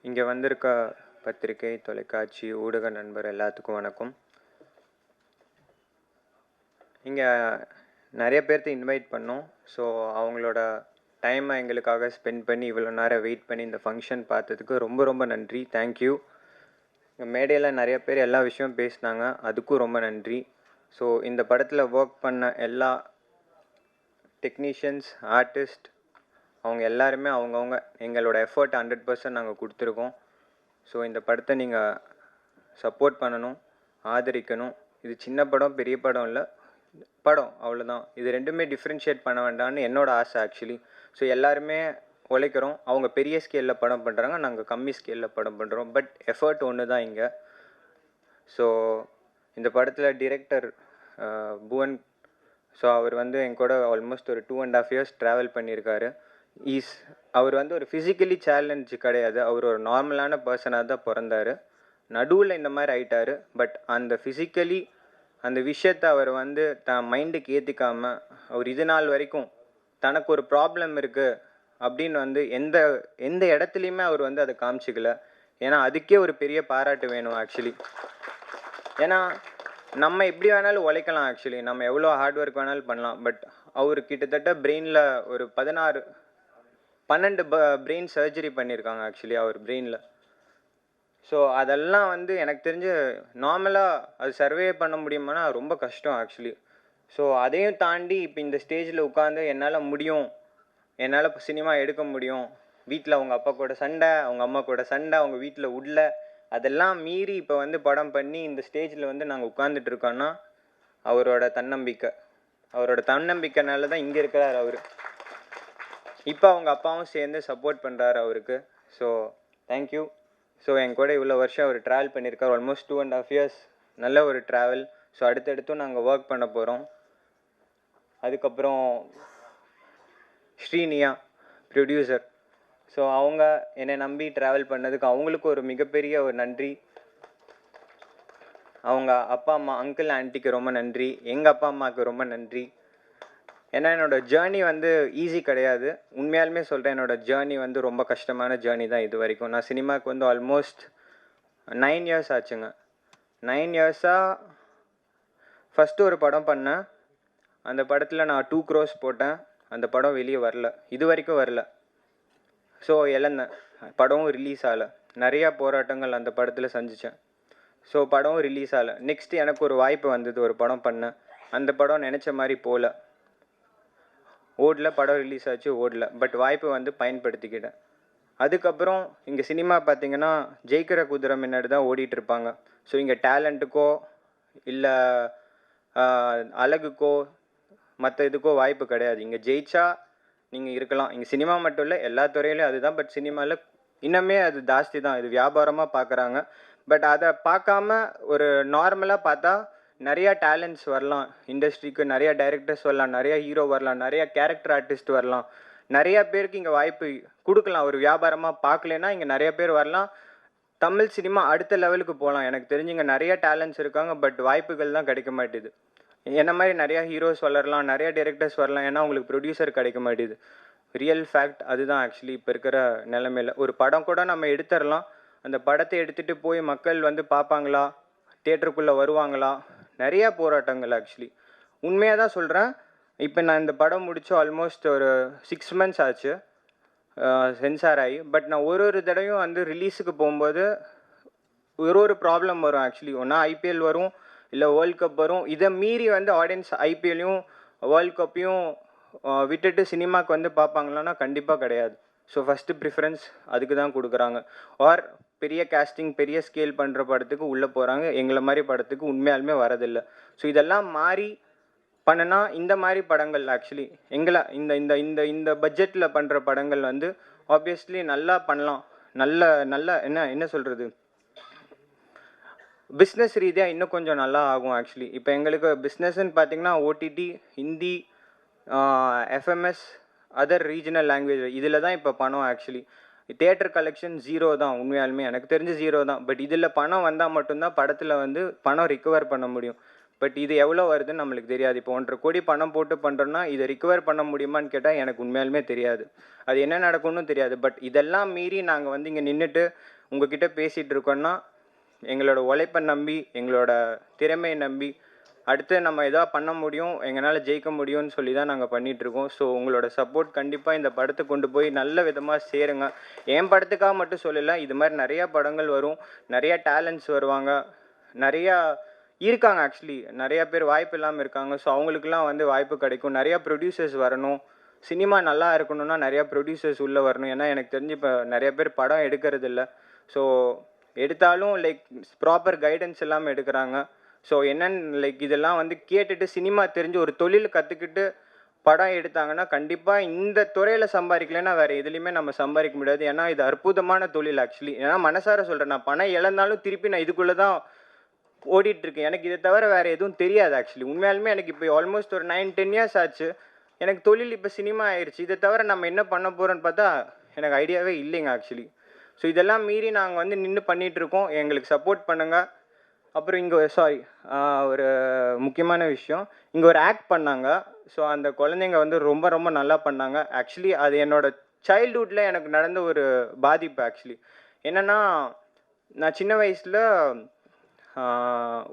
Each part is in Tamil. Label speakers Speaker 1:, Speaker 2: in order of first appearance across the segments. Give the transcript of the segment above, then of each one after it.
Speaker 1: இங்கே வந்திருக்க பத்திரிகை, தொலைக்காட்சி, ஊடக நண்பர் எல்லாத்துக்கும் வணக்கம். இங்கே நிறைய பேர்த்த இன்வைட் பண்ணோம். ஸோ அவங்களோட டைமை எங்களுக்காக ஸ்பெண்ட் பண்ணி இவ்வளோ நேரம் வெயிட் பண்ணி இந்த ஃபங்க்ஷன் பார்த்ததுக்கு ரொம்ப ரொம்ப நன்றி. தேங்க்யூ. இங்கே மேடையில் நிறைய பேர் எல்லா விஷயமும் பேசினாங்க, அதுக்கும் ரொம்ப நன்றி. ஸோ இந்த படத்தில் ஒர்க் பண்ண எல்லா டெக்னீஷியன்ஸ், ஆர்டிஸ்ட், அவங்க எல்லாருமே அவங்கவுங்க எங்களோட எஃபர்ட் 100% நாங்கள் கொடுத்துருக்கோம். ஸோ இந்த படத்தை நீங்கள் சப்போர்ட் பண்ணணும், ஆதரிக்கணும். இது சின்ன படம், பெரிய படம் இல்லை, படம் அவ்வளோதான். இது ரெண்டுமே டிஃப்ரென்ஷியேட் பண்ண வேண்டாம்னு என்னோட ஆசை ஆக்சுவலி. ஸோ எல்லாருமே உழைக்கிறோம். அவங்க பெரிய ஸ்கேலில் படம் பண்ணுறாங்க, நாங்கள் கம்மி ஸ்கேலில் படம் பண்ணுறோம். பட் எஃபர்ட் ஒன்று தான் இங்கே. ஸோ இந்த படத்தில் டிரெக்டர் புவன், ஸோ அவர் வந்து என் கூட ஆல்மோஸ்ட் ஒரு 2.5 years ட்ராவல் பண்ணியிருக்காரு. அவர் வந்து ஒரு ஃபிசிக்கலி சேலஞ்சு கிடையாது, அவர் ஒரு நார்மலான பர்சனாக தான் பிறந்தார். நடுவில் இந்த மாதிரி ஆயிட்டார். பட் அந்த ஃபிசிக்கலி அந்த விஷயத்தை அவர் வந்து தன் மைண்டுக்கு ஏற்றிக்காமல், அவர் இது நாள் வரைக்கும் தனக்கு ஒரு ப்ராப்ளம் இருக்குது அப்படின்னு வந்து எந்த எந்த இடத்துலையுமே அவர் வந்து அதை காமிச்சிக்கல. ஏன்னா அதுக்கே ஒரு பெரிய பாராட்டு வேணும் ஆக்சுவலி. ஏன்னா நம்ம எப்படி வேணாலும் உழைக்கலாம் ஆக்சுவலி, நம்ம எவ்வளோ ஹார்ட் ஒர்க் வேணாலும் பண்ணலாம். பட் அவர் கிட்டத்தட்ட பிரெயினில் ஒரு 12 பிரெயின் சர்ஜரி பண்ணியிருக்காங்க ஆக்சுவலி அவர் பிரெயினில். ஸோ அதெல்லாம் வந்து எனக்கு தெரிஞ்சு நார்மலாக அது சர்வே பண்ண முடியுமானா ரொம்ப கஷ்டம் ஆக்சுவலி. ஸோ அதையும் தாண்டி இப்போ இந்த ஸ்டேஜில் உட்காந்து என்னால் முடியும், என்னால் இப்போ சினிமா எடுக்க முடியும், வீட்டில் அவங்க அப்பா கூட சண்டை, அவங்க அம்மா கூட சண்டை, அவங்க வீட்டில் உள்ள அதெல்லாம் மீறி இப்போ வந்து படம் பண்ணி இந்த ஸ்டேஜில் வந்து நாங்கள் உட்காந்துட்டு இருக்கோன்னா அவரோட தன்னம்பிக்கைனால தான் இங்கே இருக்கிறார் அவர். இப்போ அவங்க அப்பாவும் சேர்ந்து சப்போர்ட் பண்ணுறாரு அவருக்கு. So thank you. ஸோ என் கூட இவ்வளோ வருஷம் அவர் ட்ராவல் பண்ணியிருக்கார், ஆல்மோஸ்ட் 2.5 years. நல்ல ஒரு ட்ராவல். ஸோ அடுத்தடுத்தும் நாங்கள் ஒர்க் பண்ண போகிறோம். அதுக்கப்புறம் ஸ்ரீனியா ப்ரொடியூசர், ஸோ அவங்க என்னை நம்பி ட்ராவல் பண்ணதுக்கு அவங்களுக்கு ஒரு மிகப்பெரிய ஒரு நன்றி. அவங்க அப்பா அம்மா, அங்கிள் ஆன்ட்டிக்கு ரொம்ப நன்றி. எங்கள் அப்பா அம்மாவுக்கு ரொம்ப நன்றி. ஏன்னா என்னோடய ஜேர்னி வந்து ஈஸி கிடையாது. உண்மையாலுமே சொல்கிறேன், என்னோடய ஜேர்னி வந்து ரொம்ப கஷ்டமான ஜேர்னி தான் இது வரைக்கும். நான் சினிமாவுக்கு வந்து ஆல்மோஸ்ட் 9 years ஆச்சுங்க. 9 years-ஆக ஃபஸ்ட்டு ஒரு படம் பண்ணேன். அந்த படத்தில் நான் 2 crores போட்டேன். அந்த படம் வெளியே வரல, இது வரைக்கும் வரல. ஸோ இழந்தேன். படமும் ரிலீஸ் ஆகலை. நிறையா போராட்டங்கள் அந்த படத்தில் சந்தித்தேன். ஸோ படமும் ரிலீஸ் ஆகலை. நெக்ஸ்ட்டு எனக்கு ஒரு வாய்ப்பு வந்தது, ஒரு படம் பண்ணேன். அந்த படம் நினச்ச மாதிரி போகல, ஓடல. படம் ரிலீஸ் ஆச்சு, ஓடல. பட் வாய்ப்பு வந்து பயன்படுத்திக்கிட்டேன். அதுக்கப்புறம் இங்கே சினிமா பார்த்திங்கன்னா ஜெயிக்கிற குதிரை முன்னாடி தான் ஓடிட்டுருப்பாங்க. ஸோ இங்கே டேலண்ட்டுக்கோ இல்லை அழகுக்கோ மற்ற இதுக்கோ வாய்ப்பு கிடையாது. இங்கே ஜெயிச்சா நீங்கள் இருக்கலாம். இங்கே சினிமா மட்டும் இல்லை, எல்லா துறையிலையும் அதுதான். பட் சினிமாவில் இன்னுமே அது ஜாஸ்தி தான், இது வியாபாரமாக பார்க்குறாங்க. பட் அதை பார்க்காம ஒரு நார்மலாக பார்த்தா நிறையா டேலண்ட்ஸ் வரலாம் இண்டஸ்ட்ரிக்கு, நிறையா டைரக்டர்ஸ் வரலாம், நிறையா ஹீரோ வரலாம், நிறையா கேரக்டர் ஆர்டிஸ்ட் வரலாம், நிறையா பேருக்கு இங்கே வாய்ப்பு கொடுக்கலாம். ஒரு வியாபாரமாக பார்க்கலன்னா இங்கே நிறைய பேர் வரலாம். தமிழ் சினிமா அடுத்த லெவலுக்கு போகலாம். எனக்கு தெரிஞ்சு இங்கே நிறையா டேலண்ட்ஸ் இருக்காங்க, பட் வாய்ப்புகள் தான் கிடைக்க மாட்டேது. என்ன மாதிரி நிறையா ஹீரோஸ் வளரலாம், நிறையா டைரக்டர்ஸ் வரலாம், ஏன்னா உங்களுக்கு ப்ரொடியூசர் கிடைக்க மாட்டேது. ரியல் ஃபேக்ட் அதுதான் ஆக்சுவலி இப்போ இருக்கிற நிலமையில். ஒரு படம் கூட நம்ம எடுத்துடலாம், அந்த படத்தை எடுத்துகிட்டு போய் மக்கள் வந்து பார்ப்பாங்களா, தியேட்டருக்குள்ளே வருவாங்களா, நிறையா போராட்டங்கள் ஆக்சுவலி. உண்மையாக தான் சொல்கிறேன். இப்போ நான் இந்த படம் முடிச்சு ஆல்மோஸ்ட் ஒரு 6 months ஆச்சு சென்சார் ஆகி. பட் நான் ஒரு தடவையும் வந்து ரிலீஸுக்கு போகும்போது ஒரு ப்ராப்ளம் வரும் ஆக்சுவலி. ஒன்றா ஐபிஎல் வரும், இல்லை வேர்ல்ட் கப் வரும். இதை மீறி வந்து ஆடியன்ஸ் ஐபிஎல்லையும் வேர்ல்ட் கப்பையும் விட்டுட்டு சினிமாவுக்கு வந்து பார்ப்பாங்களான்னா கண்டிப்பாக கிடையாது. ஸோ ஃபஸ்ட்டு ப்ரிஃபரன்ஸ் அதுக்கு தான் கொடுக்குறாங்க. ஆர் பெரிய கேஸ்டிங், பெரிய ஸ்கேல் பண்ணுற படத்துக்கு உள்ளே போகிறாங்க, எங்களை மாதிரி படத்துக்கு உண்மையாலுமே வரதில்லை. ஸோ இதெல்லாம் மாறி பண்ணனா இந்த மாதிரி படங்கள் ஆக்சுவலி எங்களை இந்த இந்த இந்த இந்த பட்ஜெட்டில் பண்ணுற படங்கள் வந்து ஆப்வியஸ்லி நல்லா பண்ணலாம். நல்ல என்ன சொல்கிறது, பிஸ்னஸ் ரீதியாக இன்னும் கொஞ்சம் நல்லா ஆகும் ஆக்சுவலி. இப்போ எங்களுக்கு பிஸ்னஸ்ன்னு பார்த்திங்கன்னா OTT, Hindi, FMS, other regional language, இதில் தான் இப்போ பணம் ஆக்சுவலி. தியேட்டர் கலெக்ஷன் 0 தான், உண்மையாலுமே எனக்கு தெரிஞ்சு 0 தான். பட் இதில் பணம் வந்தால் மட்டும்தான் படத்தில் வந்து பணம் ரிகவர் பண்ண முடியும். பட் இது எவ்வளோ வருதுன்னு நம்மளுக்கு தெரியாது. இப்போ 1.5 கோடி பணம் போட்டு பண்ணுறோன்னா இதை ரிகவர் பண்ண முடியுமான்னு கேட்டால் எனக்கு உண்மையாலுமே தெரியாது. அது என்ன நடக்கும்னு தெரியாது. பட் இதெல்லாம் மீறி நாங்கள் வந்து இங்கே நின்றுட்டு உங்ககிட்ட பேசிகிட்டு இருக்கோன்னா எங்களோட உழைப்பை நம்பி, எங்களோட திறமையை நம்பி, அடுத்து நம்ம எதாவது பண்ண முடியும், எங்களால் ஜெயிக்க முடியும்னு சொல்லி தான் நாங்கள் பண்ணிகிட்ருக்கோம். ஸோ உங்களோட சப்போர்ட் கண்டிப்பாக இந்த படத்தை கொண்டு போய் நல்ல விதமாக சேருங்க. என் படத்துக்காக மட்டும் சொல்லலை, இது மாதிரி நிறையா படங்கள் வரும், நிறையா டேலண்ட்ஸ் வருவாங்க, நிறையா இருக்காங்க. ஆக்சுவலி நிறையா பேர் வாய்ப்பு இல்லாமல் இருக்காங்க. ஸோ அவங்களுக்குலாம் வந்து வாய்ப்பு கிடைக்கும். நிறையா ப்ரொடியூசர்ஸ் வரணும். சினிமா நல்லா இருக்கணும்னா நிறையா ப்ரொடியூசர்ஸ் உள்ளே வரணும். ஏன்னா எனக்கு தெரிஞ்சு இப்போ நிறைய பேர் படம் எடுக்கிறதில்ல. ஸோ எடுத்தாலும் லைக் ப்ராப்பர் கைடன்ஸ் இல்லாமல் எடுக்கிறாங்க. ஸோ என்னென்னு லைக் இதெல்லாம் வந்து கேட்டுட்டு சினிமா தெரிஞ்சு ஒரு தொழில் கற்றுக்கிட்டு படம் எடுத்தாங்கன்னா கண்டிப்பாக இந்த துறையில் சம்பாதிக்கலைன்னா வேறு எதுலேயுமே நம்ம சம்பாதிக்க முடியாது. ஏன்னா இது அற்புதமான தொழில் ஆக்சுவலி. ஏன்னா மனசார சொல்கிறேன், நான் பணம் இழந்தாலும் திருப்பி நான் இதுக்குள்ளே தான் ஓடிட்டுருக்கேன். எனக்கு இதை தவிர வேறு எதுவும் தெரியாது ஆக்சுவலி. உண்மையாலுமே எனக்கு இப்போ ஆல்மோஸ்ட் ஒரு 9-10 இயர்ஸ் ஆச்சு. எனக்கு தொழில் இப்போ சினிமா ஆயிடுச்சு. இதை தவிர நம்ம என்ன பண்ண போகிறோன்னு பார்த்தா எனக்கு ஐடியாவே இல்லைங்க ஆக்சுவலி. ஸோ இதெல்லாம் மீறி நாங்கள் வந்து நின்று பண்ணிகிட்ருக்கோம். எங்களுக்கு சப்போர்ட் பண்ணுங்கள். அப்புறம் இங்கே ஒரு முக்கியமான விஷயம், இங்கே ஒரு ஆக்ட் பண்ணாங்க. ஸோ அந்த குழந்தைங்க வந்து ரொம்ப ரொம்ப நல்லா பண்ணாங்க. ஆக்சுவலி அது என்னோடய சைல்ட்ஹுட்டில் எனக்கு நடந்த ஒரு பாதிப்பு ஆக்சுவலி. என்னென்னா, நான் சின்ன வயசில்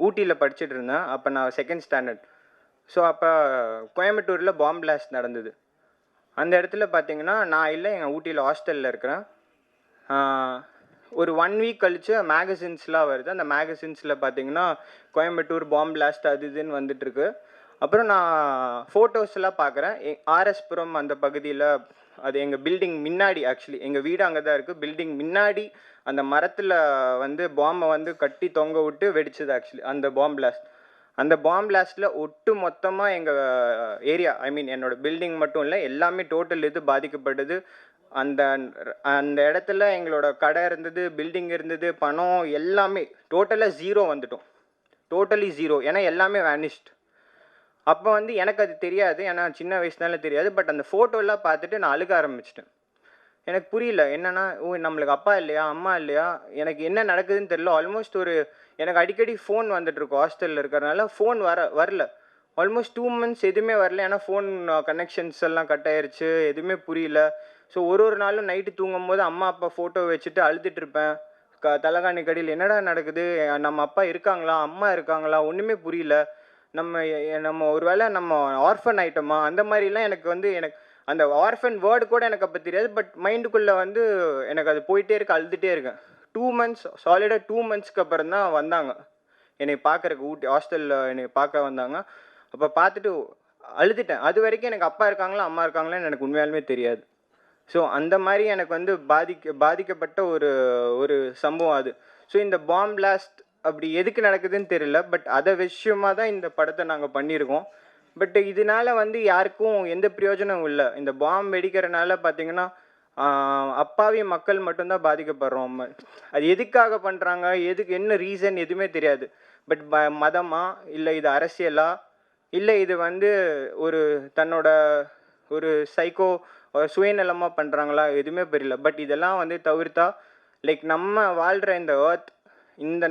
Speaker 1: ஊட்டியில் படிச்சுட்டு இருந்தேன். அப்போ நான் 2nd ஸ்டாண்டர்ட். ஸோ அப்போ கோயம்புத்தூரில் பாம் பிளாஸ்ட் நடந்தது. அந்த இடத்துல பார்த்தீங்கன்னா நான் இல்லை, எங்கள் ஊட்டியில் ஹாஸ்டலில் இருக்கிறேன். ஒரு 1 வீக் கழித்து மேகசின்ஸ்லாம் வருது. அந்த மேகசின்ஸில் பார்த்தீங்கன்னா கோயம்புத்தூர் பாம் பிளாஸ்ட் அது இதுன்னு வந்துட்டுருக்கு. அப்புறம் நான் ஃபோட்டோஸ்லாம் பார்க்குறேன். ஆர்எஸ்புரம் அந்த பகுதியில், அது எங்கள் பில்டிங் முன்னாடி ஆக்சுவலி, எங்கள் வீடு அங்கே தான் இருக்குது. பில்டிங் முன்னாடி அந்த மரத்தில் வந்து பாம்பை வந்து கட்டி தொங்க விட்டு வெடிச்சது ஆக்சுவலி அந்த பாம் பிளாஸ்ட். அந்த பாம் பிளாஸ்ட்டில் ஒட்டு மொத்தமாக எங்கள் ஏரியா, ஐ மீன் என்னோடய பில்டிங் மட்டும் இல்லை, எல்லாமே டோட்டல் இது பாதிக்கப்பட்டது. அந்த அந்த இடத்துல எங்களோட கடை இருந்தது, பில்டிங் இருந்தது, பணம் எல்லாமே டோட்டலாக ஜீரோ வந்துட்டோம். Totally zero. ஏன்னா எல்லாமே வேனிஷ்ட். அப்போ வந்து எனக்கு அது தெரியாது, ஏன்னா சின்ன வயசுனால தெரியாது. பட் அந்த ஃபோட்டோலாம் பார்த்துட்டு நான் அழுக ஆரம்பிச்சிட்டேன். எனக்கு புரியல என்னென்னா, நம்மளுக்கு அப்பா இல்லையா, அம்மா இல்லையா, எனக்கு என்ன நடக்குதுன்னு தெரியல. ஆல்மோஸ்ட் எனக்கு அடிக்கடி ஃபோன் வந்துட்டுருக்கும் ஹாஸ்டலில் இருக்கிறனால. ஃபோன் வரல ஆல்மோஸ்ட் 2 months எதுவுமே வரல. ஏன்னா ஃபோன் கனெக்ஷன்ஸ் எல்லாம் கட் ஆயிடுச்சு, எதுவுமே புரியல. ஸோ ஒரு நாளும் நைட்டு தூங்கும்போது அம்மா அப்பா ஃபோட்டோ வச்சுட்டு அழுதுட்டுருப்பேன். தலகாணி கடியில் என்னடா நடக்குது, நம்ம அப்பா இருக்காங்களா, அம்மா இருக்காங்களா, ஒன்றுமே புரியல. நம்ம ஒரு வேளை நம்ம ஆர்ஃபன் ஆகிட்டோமா, அந்த மாதிரிலாம் எனக்கு அந்த ஆர்ஃபன் வேர்டு கூட எனக்கு அப்போ தெரியாது. பட் மைண்டுக்குள்ளே வந்து எனக்கு அது போயிட்டே இருக்கு, அழுதுகிட்டே இருக்கேன். 2 months சாலிடாக 2 monthsக்கு அப்புறம் தான் வந்தாங்க என்னை பார்க்குறக்கு. ஊட்டி ஹாஸ்டலில் என்னை பார்க்க வந்தாங்க. அப்போ பார்த்துட்டு அழுதுட்டேன். அது வரைக்கும் எனக்கு அப்பா இருக்காங்களா, அம்மா இருக்காங்களான்னு எனக்கு உண்மையாலுமே தெரியாது. ஸோ அந்த மாதிரி எனக்கு வந்து பாதிக்கப்பட்ட ஒரு சம்பவம் அது. ஸோ இந்த பாம் பிளாஸ்ட் அப்படி எதுக்கு நடக்குதுன்னு தெரியல. பட் அதை விஷயமாக தான் இந்த படத்தை நாங்கள் பண்ணியிருக்கோம். பட் இதனால வந்து யாருக்கும் எந்த பிரயோஜனமும் இல்லை. இந்த பாம் வெடிக்கிறனால பார்த்தீங்கன்னா அப்பாவி மக்கள் மட்டும்தான் பாதிக்கப்படுறோம். அது எதுக்காக பண்ணுறாங்க, என்ன ரீசன் எதுவுமே தெரியாது. பட் மதமா, இல்லை இது அரசியலா, இல்லை இது வந்து தன்னோட ஒரு சைக்கோ சுயநலமாக பண்ணுறாங்களா, எதுவுமே புரியல. பட் இதெல்லாம் வந்து தவிர்த்தா லைக் நம்ம வாழ்கிற இந்த எர்த், இந்த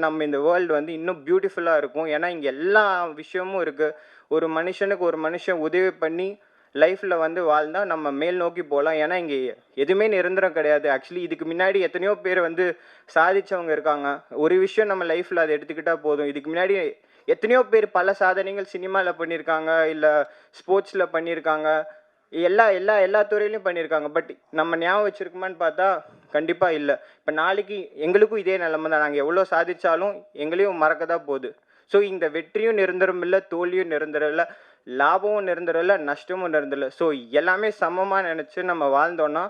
Speaker 1: வேர்ல்டு வந்து இன்னும் பியூட்டிஃபுல்லாக இருக்கும். ஏன்னா இங்கே எல்லா விஷயமும் இருக்குது. ஒரு மனுஷன் உதவி பண்ணி லைஃப்பில் வந்து வாழ்ந்தால் நம்ம மேல் நோக்கி போகலாம். ஏன்னா இங்கே எதுவுமே நிரந்தரம் கிடையாது. ஆக்சுவலி இதுக்கு முன்னாடி எத்தனையோ பேர் வந்து சாதித்தவங்க இருக்காங்க. ஒரு விஷயம் நம்ம லைஃப்பில் அதை எடுத்துக்கிட்டால் போதும். இதுக்கு முன்னாடி எத்தனையோ பேர் பல சாதனைகள் சினிமாவில் பண்ணியிருக்காங்க, இல்லை ஸ்போர்ட்ஸில் பண்ணியிருக்காங்க, எல்லா துறையிலையும் பண்ணியிருக்காங்க. பட் நம்ம ஞாபகம் வச்சுருக்குமான்னு பார்த்தா கண்டிப்பாக இல்லை. இப்போ நாளைக்கு எங்களுக்கும் இதே நிலைமை தான். நாங்கள் எவ்வளோ சாதித்தாலும் எங்களையும் மறக்க தான் போகுது. ஸோ இந்த வெற்றியும் நிரந்தரம் இல்லை, தோல்வியும் நிரந்தரம் இல்லை, லாபமும் நிரந்தரம் இல்லை, நஷ்டமும் நிரந்தரம் இல்லை. ஸோ எல்லாமே சமமாக நினச்சி நம்ம வாழ்ந்தோன்னா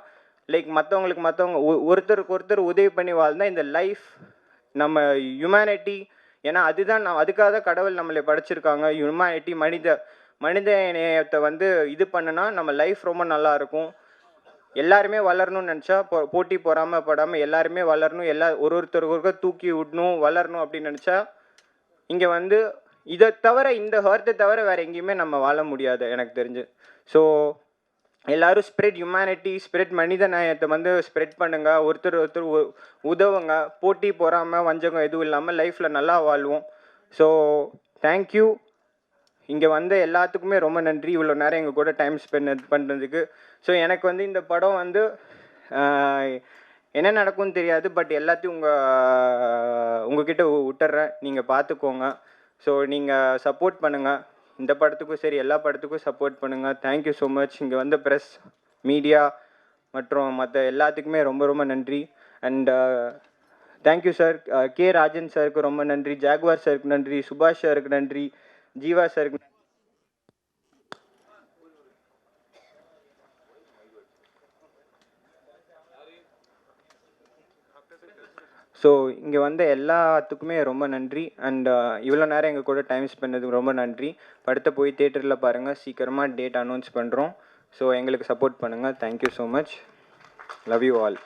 Speaker 1: லைக் மற்றவங்க ஒருத்தருக்கு ஒருத்தர் உதவி பண்ணி வாழ்ந்தால் இந்த லைஃப் நம்ம ஹியூமனிட்டி, ஏன்னா அதுக்காக தான் கடவுள் நம்மளை படைச்சிருக்காங்க. ஹியூமனிட்டி, மனித நேயத்தை வந்து இது பண்ணுனா நம்ம லைஃப் ரொம்ப நல்லாயிருக்கும். எல்லாருமே வளரணும்னு நினச்சா போட்டி பொறாமப்படாமல் எல்லாருமே வளரணும், ஒருத்தருக்கு தூக்கி விடணும், வளரணும் அப்படின்னு நினச்சா இங்கே வந்து இதை தவிர, இந்த ஹர்த்தை தவிர வேறு எங்கேயுமே நம்ம வாழ முடியாது எனக்கு தெரிஞ்சு. ஸோ எல்லோரும் ஸ்ப்ரெட் ஹியூமனிட்டி, ஸ்ப்ரெட் மனித நேயத்தை வந்து ஸ்ப்ரெட் பண்ணுங்கள். ஒருத்தர் உதவுங்க. போட்டி பொறாமல் வஞ்சகம் எதுவும் இல்லாமல் லைஃப்பில் நல்லா வாழ்வோம். So thank you. இங்கே வந்த எல்லாத்துக்குமே ரொம்ப நன்றி, இவ்வளோ நேரம் எங்கள் கூட டைம் ஸ்பெண்ட் பண்ணுறதுக்கு. ஸோ எனக்கு வந்து இந்த படம் வந்து என்ன நடக்கும்னு தெரியாது, பட் எல்லாத்தையும் உங்ககிட்ட விட்டுறேன், நீங்கள் பார்த்துக்கோங்க. ஸோ நீங்கள் சப்போர்ட் பண்ணுங்கள், இந்த படத்துக்கும் சரி எல்லா படத்துக்கும் சப்போர்ட் பண்ணுங்கள். Thank you so much. இங்கே வந்த ப்ரெஸ், மீடியா மற்றும் மற்ற எல்லாத்துக்குமே ரொம்ப ரொம்ப நன்றி. And thank you sir. K Rajan சாருக்கு ரொம்ப நன்றி, ஜாகுவார் சாருக்கு நன்றி, சுபாஷ் சாருக்கு நன்றி, ஜீவா சாருக்கு. ஸோ இங்கே வந்த எல்லாத்துக்குமே ரொம்ப நன்றி. அண்ட் இவ்வளோ நேரம் எங்கள் கூட டைம் ஸ்பெண்டதுக்கு ரொம்ப நன்றி. படத்தை போய் தேட்டரில் பாருங்கள், சீக்கிரமாக டேட் அனௌன்ஸ் பண்ணுறோம். ஸோ எங்களுக்கு சப்போர்ட் பண்ணுங்கள். Thank you so much. Love you all.